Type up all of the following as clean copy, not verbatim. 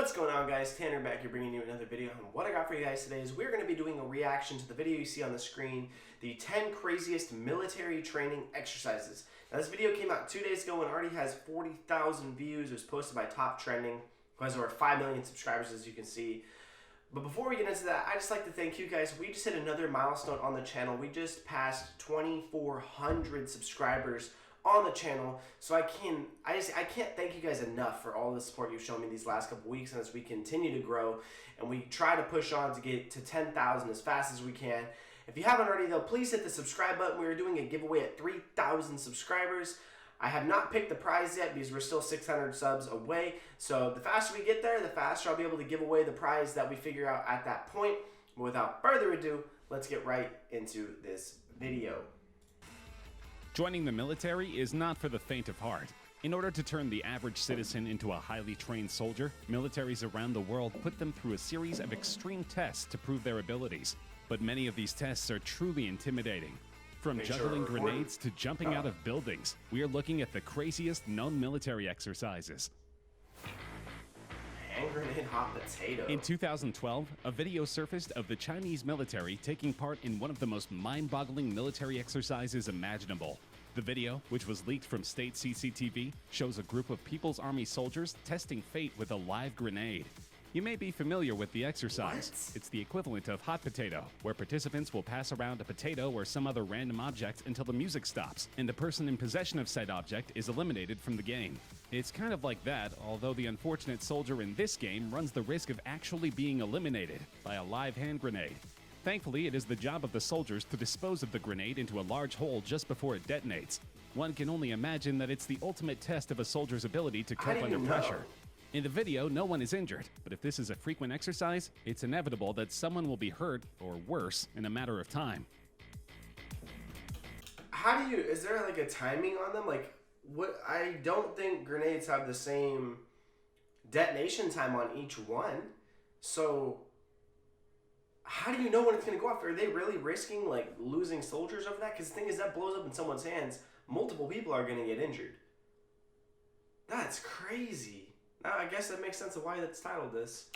What's going on, guys? Tanner back here bringing you another video. And what I got for you guys today is we're going to be doing a reaction to the video you see on the screen, the 10 craziest military training exercises. Now this video came out 2 days ago and already has 40,000 views. It was posted by Top Trending, who has over 5 million subscribers, as you can see. But before we get into that, I just like to thank you guys. We just hit another milestone on the channel. We just passed 2,400 subscribers on the channel, so I can't thank you guys enough for all the support you've shown me these last couple weeks. And as we continue to grow and we try to push on to get to 10,000 as fast as we can. If you haven't already though, please hit the subscribe button. We are doing a giveaway at 3,000 subscribers. I have not picked the prize yet because we're still 600 subs away. So the faster we get there, the faster I'll be able to give away the prize that we figure out at that point. But without further ado, let's get right into this video. Joining the military is not for the faint of heart. In order to turn the average citizen into a highly trained soldier, militaries around the world put them through a series of extreme tests to prove their abilities. But many of these tests are truly intimidating. From juggling grenades to jumping out of buildings, we are looking at the craziest known military exercises. Hand grenade hot potato. In 2012, a video surfaced of the Chinese military taking part in one of the most mind-boggling military exercises imaginable. The video, which was leaked from state CCTV, shows a group of People's Army soldiers testing fate with a live grenade. You may be familiar with the exercise. What? It's the equivalent of hot potato, where participants will pass around a potato or some other random object until the music stops, and the person in possession of said object is eliminated from the game. It's kind of like that, although the unfortunate soldier in this game runs the risk of actually being eliminated by a live hand grenade. Thankfully, it is the job of the soldiers to dispose of the grenade into a large hole just before it detonates. One can only imagine that it's the ultimate test of a soldier's ability to cope under pressure. In the video, no one is injured, but if this is a frequent exercise, it's inevitable that someone will be hurt, or worse, in a matter of time. How do you, is there like a timing on them? Like, what, I don't think grenades have the same detonation time on each one. So, how do you know when it's going to go off? Are they really risking like losing soldiers over that? Because the thing is, that blows up in someone's hands. Multiple people are going to get injured. That's crazy. Now, I guess that makes sense of why that's titled this.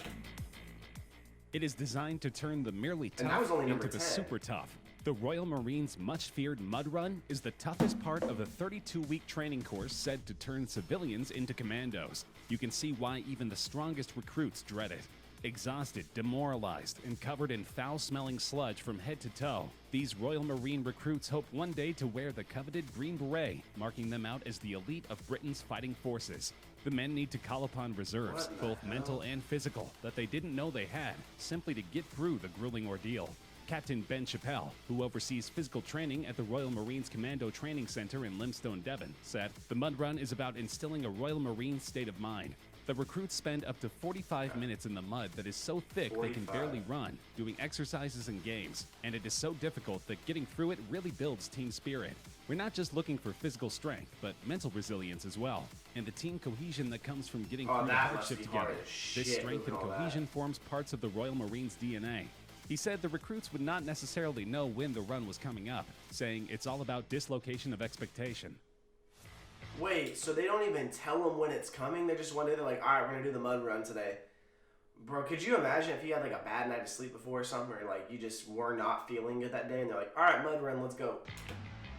It is designed to turn the merely tough into the super tough. The Royal Marines' much-feared mud run is the toughest part of the 32-week training course said to turn civilians into commandos. You can see why even the strongest recruits dread it. Exhausted, demoralized, and covered in foul-smelling sludge from head to toe, these Royal Marine recruits hope one day to wear the coveted green beret, marking them out as the elite of Britain's fighting forces. The men need to call upon reserves, both mental and physical, that they didn't know they had, simply to get through the grueling ordeal. Captain Ben Chappell, who oversees physical training at the Royal Marines Commando Training Center in Limestone, Devon, said, "The mud run is about instilling a Royal Marine state of mind. The recruits spend up to 45 minutes in the mud that is so thick they can barely run, doing exercises and games, and it is so difficult that getting through it really builds team spirit. We're not just looking for physical strength, but mental resilience as well, and the team cohesion that comes from getting through the hardship together. This strength and cohesion forms parts of the Royal Marines' DNA." He said the recruits would not necessarily know when the run was coming up, saying it's all about dislocation of expectation. Wait, so they don't even tell them when it's coming? They're just one day, they're like, all right, we're going to do the mud run today. Bro, could you imagine if you had like a bad night of sleep before or something, or like you just were not feeling good that day and they're like, all right, mud run, let's go.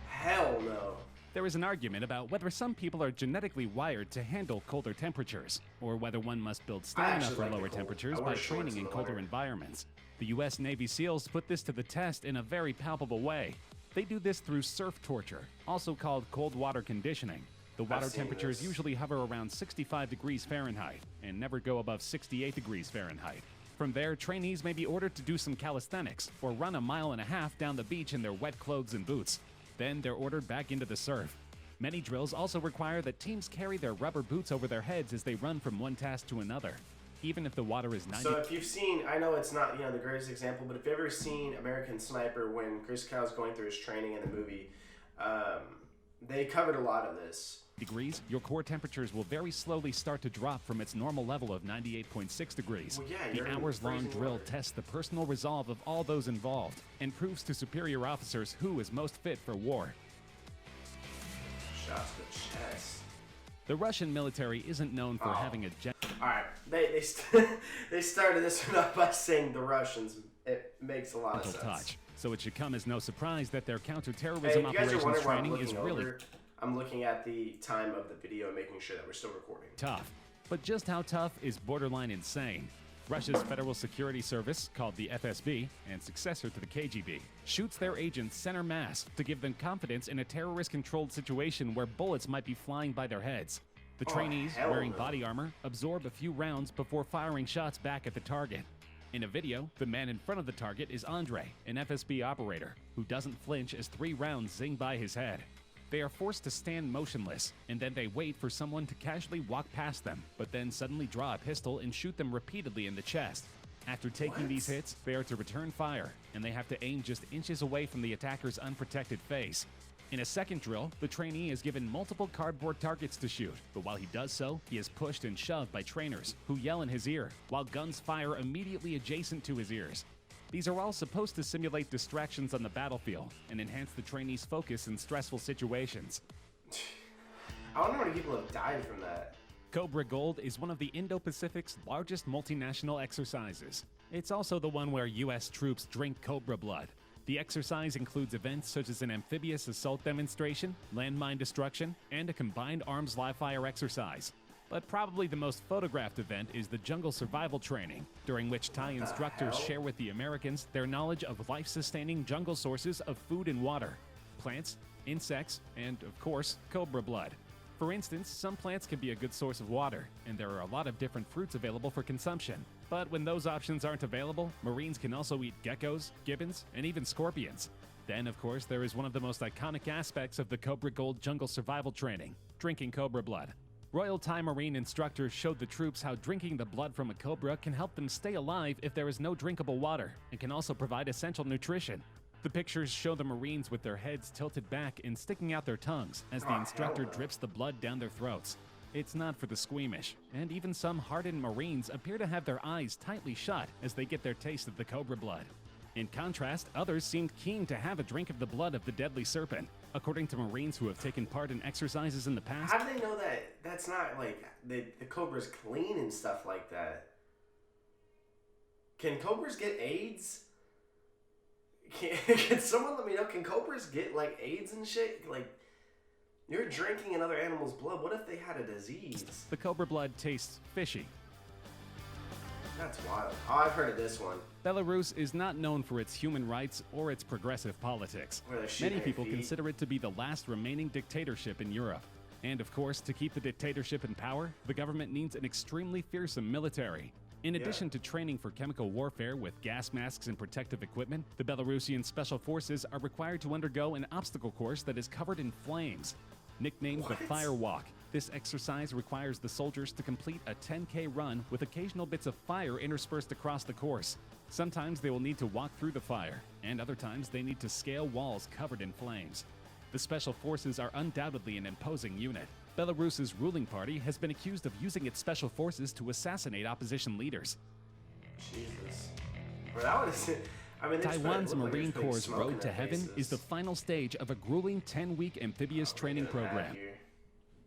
Hell no. There is an argument about whether some people are genetically wired to handle colder temperatures, or whether one must build stamina for lower temperatures by training in colder environments. The U.S. Navy SEALs put this to the test in a very palpable way. They do this through surf torture, also called cold water conditioning. The water temperatures usually hover around 65 degrees Fahrenheit and never go above 68 degrees Fahrenheit. From there, trainees may be ordered to do some calisthenics or run a mile and a half down the beach in their wet clothes and boots. Then they're ordered back into the surf. Many drills also require that teams carry their rubber boots over their heads as they run from one task to another. Even if the water is 90. So if you've seen, I know it's not, the greatest example, but if you've ever seen American Sniper when Chris Kyle's going through his training in the movie, they covered a lot of this. Degrees, your core temperatures will very slowly start to drop from its normal level of 98.6 degrees. Well, yeah, the hours-long drill tests the personal resolve of all those involved and proves to superior officers who is most fit for war. Shots to the chest. The Russian military isn't known for having a All right, they started this one up by saying the Russians. It makes a lot of sense. Touch. So it should come as no surprise that their counterterrorism operations training is really I'm looking at the time of the video and making sure that we're still recording. Tough. But just how tough is borderline insane? Russia's Federal Security Service, called the FSB, and successor to the KGB, shoots their agents center mass to give them confidence in a terrorist-controlled situation where bullets might be flying by their heads. The trainees, wearing body armor, absorb a few rounds before firing shots back at the target. In a video, the man in front of the target is Andre, an FSB operator, who doesn't flinch as 3 rounds zing by his head. They are forced to stand motionless, and then they wait for someone to casually walk past them, but then suddenly draw a pistol and shoot them repeatedly in the chest. After taking these hits, they are to return fire, and they have to aim just inches away from the attacker's unprotected face. In a second drill, the trainee is given multiple cardboard targets to shoot, but while he does so, he is pushed and shoved by trainers, who yell in his ear, while guns fire immediately adjacent to his ears. These are all supposed to simulate distractions on the battlefield and enhance the trainee's focus in stressful situations. I wonder how many people have died from that. Cobra Gold is one of the Indo-Pacific's largest multinational exercises. It's also the one where U.S. troops drink cobra blood. The exercise includes events such as an amphibious assault demonstration, landmine destruction, and a combined arms live-fire exercise. But probably the most photographed event is the jungle survival training, during which Thai instructors share with the Americans their knowledge of life-sustaining jungle sources of food and water, plants, insects, and, of course, cobra blood. For instance, some plants can be a good source of water, and there are a lot of different fruits available for consumption. But when those options aren't available, Marines can also eat geckos, gibbons, and even scorpions. Then, of course, there is one of the most iconic aspects of the Cobra Gold jungle survival training, drinking cobra blood. Royal Thai Marine instructors showed the troops how drinking the blood from a cobra can help them stay alive if there is no drinkable water, and can also provide essential nutrition. The pictures show the Marines with their heads tilted back and sticking out their tongues as the instructor drips the blood down their throats. It's not for the squeamish, and even some hardened Marines appear to have their eyes tightly shut as they get their taste of the cobra blood. In contrast, others seemed keen to have a drink of the blood of the deadly serpent. According to Marines who have taken part in exercises in the past... How do they know that that's not, like, the cobra's clean and stuff like that? Can cobras get AIDS? Can someone let me know? Can cobras get, like, AIDS and shit? Like, you're drinking another animal's blood. What if they had a disease? The cobra blood tastes fishy. That's wild. Oh, I've heard of this one. Belarus is not known for its human rights or its progressive politics. Many people consider it to be the last remaining dictatorship in Europe. And of course, to keep the dictatorship in power, the government needs an extremely fearsome military. In addition to training for chemical warfare with gas masks and protective equipment, the Belarusian Special Forces are required to undergo an obstacle course that is covered in flames. Nicknamed the Fire Walk, this exercise requires the soldiers to complete a 10K run with occasional bits of fire interspersed across the course. Sometimes they will need to walk through the fire, and other times they need to scale walls covered in flames. The Special Forces are undoubtedly an imposing unit. Belarus's ruling party has been accused of using its special forces to assassinate opposition leaders. Jesus. Bro, that was... Taiwan's Marine Corps' Road to Heaven is the final stage of a grueling 10-week amphibious training program.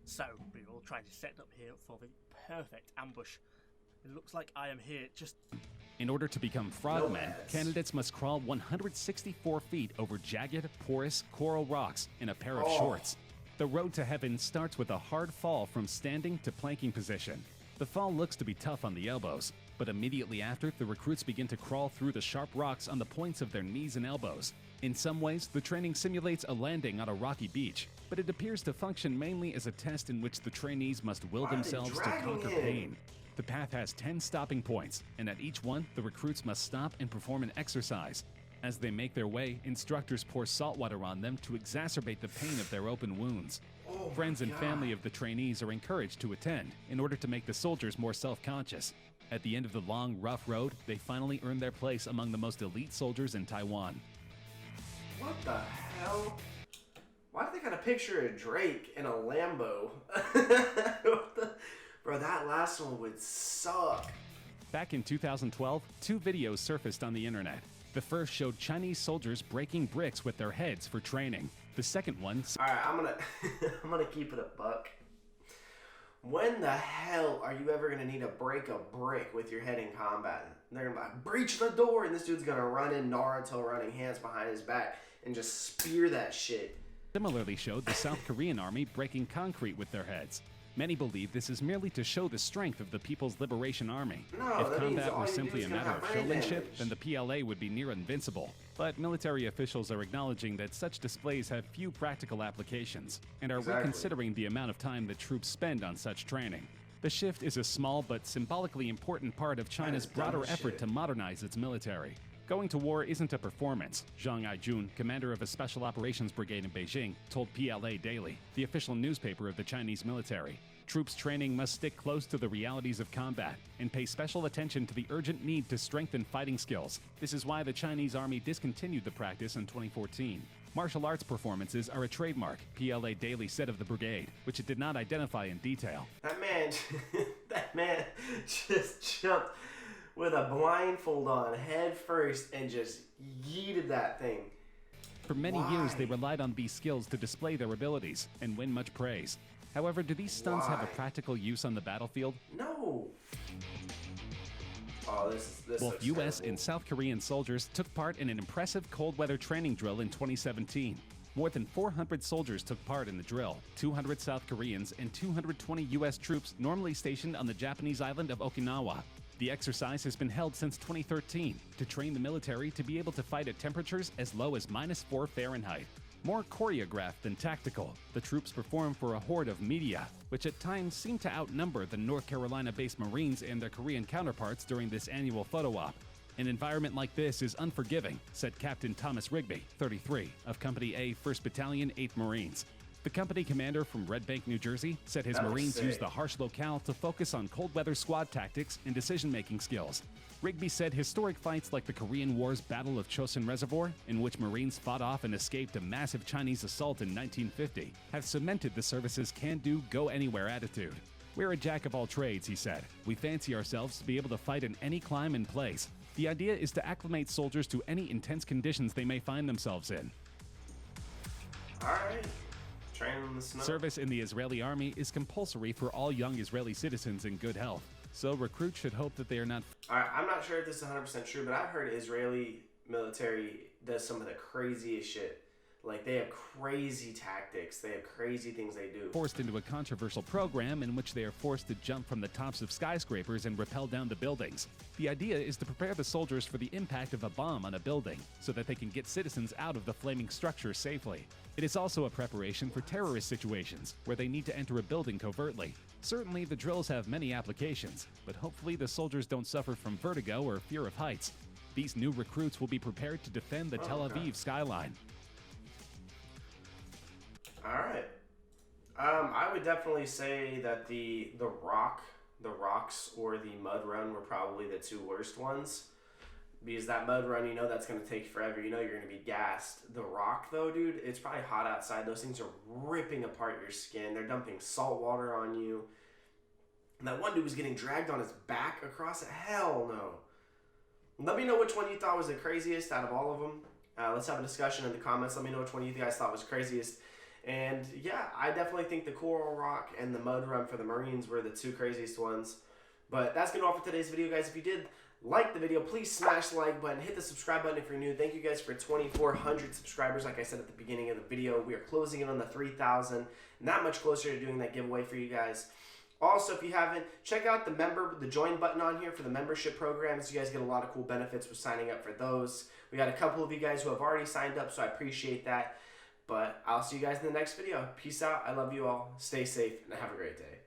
So, we're all trying to set up here for the perfect ambush. It looks like I am here just... In order to become frogmen, candidates must crawl 164 feet over jagged, porous coral rocks in a pair of shorts. The Road to Heaven starts with a hard fall from standing to planking position. The fall looks to be tough on the elbows, but immediately after, the recruits begin to crawl through the sharp rocks on the points of their knees and elbows. In some ways, the training simulates a landing on a rocky beach, but it appears to function mainly as a test in which the trainees must will themselves to conquer pain. The path has 10 stopping points, and at each one, the recruits must stop and perform an exercise. As they make their way, instructors pour salt water on them to exacerbate the pain of their open wounds. Friends and family of the trainees are encouraged to attend in order to make the soldiers more self-conscious. At the end of the long, rough road, they finally earn their place among the most elite soldiers in Taiwan. What the hell? Why do they got a picture of Drake in a Lambo? Bro, that last one would suck. Back in 2012, 2 videos surfaced on the internet. The first showed Chinese soldiers breaking bricks with their heads for training. The second one... Alright, I'm gonna keep it a buck. When the hell are you ever going to need to break a brick with your head in combat? They're going to be like, breach the door, and this dude's going to run in Naruto running, hands behind his back, and just spear that shit. Similarly showed the South Korean army breaking concrete with their heads. Many believe this is merely to show the strength of the People's Liberation Army. No, if combat were simply a matter of showmanship, then the PLA would be near invincible. But military officials are acknowledging that such displays have few practical applications and are reconsidering the amount of time that troops spend on such training. The shift is a small but symbolically important part of China's broader effort to modernize its military. Going to war isn't a performance, Zhang Aijun, commander of a special operations brigade in Beijing, told PLA Daily, the official newspaper of the Chinese military. Troops training must stick close to the realities of combat and pay special attention to the urgent need to strengthen fighting skills. This is why the Chinese army discontinued the practice in 2014. Martial arts performances are a trademark, PLA Daily said of the brigade, which it did not identify in detail. That man just jumped with a blindfold on head first and just yeeted that thing. For many years, they relied on these skills to display their abilities and win much praise. However, do these stunts have a practical use on the battlefield? No. Oh, this Both U.S. and South Korean soldiers took part in an impressive cold weather training drill in 2017. More than 400 soldiers took part in the drill, 200 South Koreans and 220 U.S. troops normally stationed on the Japanese island of Okinawa. The exercise has been held since 2013 to train the military to be able to fight at temperatures as low as -4 Fahrenheit. More choreographed than tactical, the troops perform for a horde of media, which at times seem to outnumber the North Carolina-based Marines and their Korean counterparts during this annual photo op. An environment like this is unforgiving, said Captain Thomas Rigby, 33, of Company A, 1st Battalion, 8th Marines. The company commander from Red Bank, New Jersey, said his Marines used the harsh locale to focus on cold weather squad tactics and decision-making skills. Rigby said historic fights like the Korean War's Battle of Chosin Reservoir, in which Marines fought off and escaped a massive Chinese assault in 1950, have cemented the service's can-do, go-anywhere attitude. We're a jack of all trades, he said. We fancy ourselves to be able to fight in any climate and place. The idea is to acclimate soldiers to any intense conditions they may find themselves in. All right. In the snow. Service in the Israeli army is compulsory for all young Israeli citizens in good health, so recruits should hope that they are not. Alright, I'm not sure if this is 100% true, but I've heard Israeli military does some of the craziest shit. Like, they have crazy tactics, they have crazy things they do. Forced into a controversial program in which they are forced to jump from the tops of skyscrapers and rappel down the buildings. The idea is to prepare the soldiers for the impact of a bomb on a building so that they can get citizens out of the flaming structure safely. It is also a preparation for terrorist situations where they need to enter a building covertly. Certainly, the drills have many applications, but hopefully the soldiers don't suffer from vertigo or fear of heights. These new recruits will be prepared to defend the Tel Aviv skyline. All right. I would definitely say that the rocks or the mud run were probably the two worst ones. Because that mud run, you know that's going to take forever. You know you're going to be gassed. The rock, though, dude, it's probably hot outside. Those things are ripping apart your skin. They're dumping salt water on you. And that one dude was getting dragged on his back across it. Hell no. Let me know which one you thought was the craziest out of all of them. Let's have a discussion in the comments. Let me know which one you guys thought was craziest. And yeah, I definitely think the coral rock and the mud run for the Marines were the two craziest ones. But that's going to all for today's video, guys. If you did like the video, please smash the like button, hit the subscribe button if you're new. Thank you guys for 2,400 subscribers. Like I said at the beginning of the video, we are closing in on the 3,000. Not much closer to doing that giveaway for you guys. Also, if you haven't, check out the join button on here for the membership programs. You guys get a lot of cool benefits with signing up for those. We got a couple of you guys who have already signed up, so I appreciate that. But I'll see you guys in the next video. Peace out. I love you all. Stay safe and have a great day.